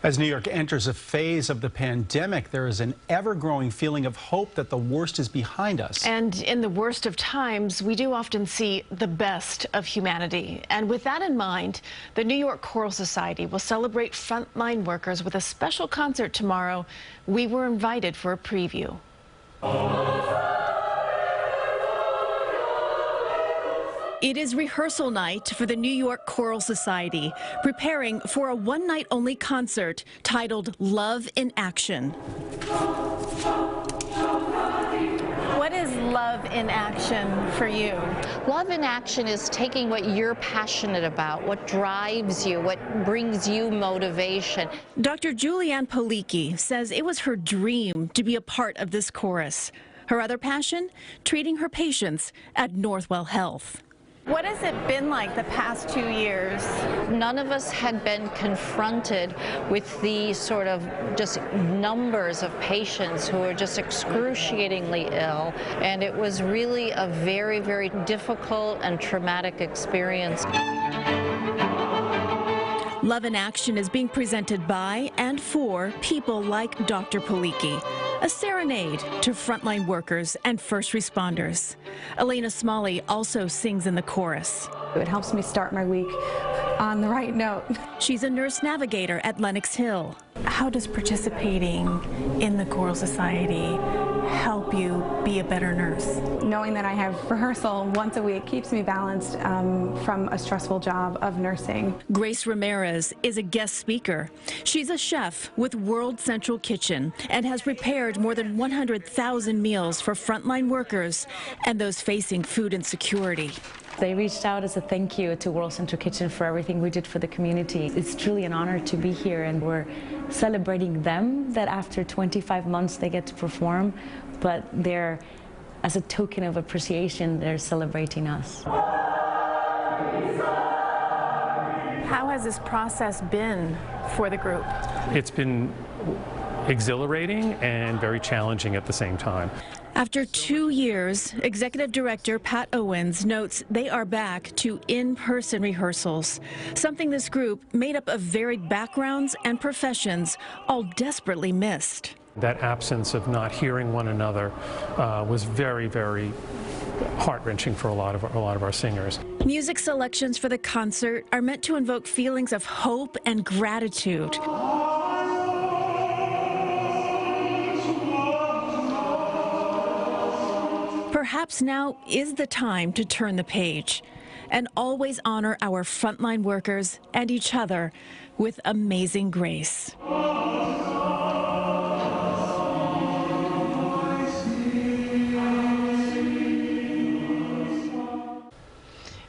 As New York enters a phase of the pandemic, there is an ever-growing feeling of hope that the worst is behind us. And in the worst of times, we do often see the best of humanity. And with that in mind, the New York Choral Society will celebrate frontline workers with a special concert tomorrow. We were invited for a preview. It is rehearsal night for the New York Choral Society, preparing for a one-night-only concert titled Love in Action. What is love in action for you? Love in action is taking what you're passionate about, what drives you, what brings you motivation. Dr. Julianne Policki says it was her dream to be a part of this chorus. Her other passion? Treating her patients at Northwell Health. What has it been like the past 2 years? None of us had been confronted with the sort of just numbers of patients who are just excruciatingly ill, and it was really a very, very difficult and traumatic experience. Love in Action is being presented by and for people like Dr. Policki, a serenade to frontline workers and first responders. Elena Smalley also sings in the chorus. It helps me start my week on the right note. She's a nurse navigator at Lenox Hill. How does participating in the Choral Society help you be a better nurse? Knowing that I have rehearsal once a week keeps me balanced from a stressful job of nursing. Grace Ramirez is a guest speaker. She's a chef with World Central Kitchen and has prepared more than 100,000 meals for frontline workers and those facing food insecurity. They reached out as a thank you to World Central Kitchen for everything we did for the community. It's truly an honor to be here, and we're celebrating them that after 25 months they get to perform, but they're, as a token of appreciation, they're celebrating us. How has this process been for the group? It's been exhilarating and very challenging at the same time. After 2 years, Executive Director Pat Owens notes they are back to in-person rehearsals, something this group, made up of varied backgrounds and professions, all desperately missed. That absence of not hearing one another was very, very heart-wrenching for a lot of our singers. Music selections for the concert are meant to invoke feelings of hope and gratitude. Perhaps now is the time to turn the page and always honor our frontline workers and each other with amazing grace.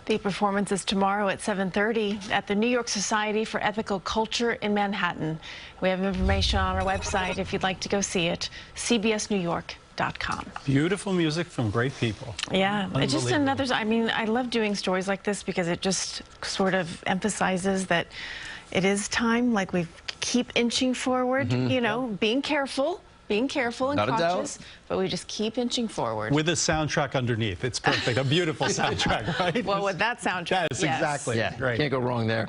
The performance is tomorrow at 7:30 at the New York Society for Ethical Culture in Manhattan. We have information on our website if you'd like to go see it, cbsnewyork.com. Beautiful music from great people. Yeah, it's just another, I mean, I love doing stories like this because it just sort of emphasizes that it is time, like we keep inching forward, you know, being careful and cautious, but we just keep inching forward. With a soundtrack underneath. It's perfect. A beautiful soundtrack, right? Well, with that soundtrack, yes, exactly. Yeah, right. Can't go wrong there.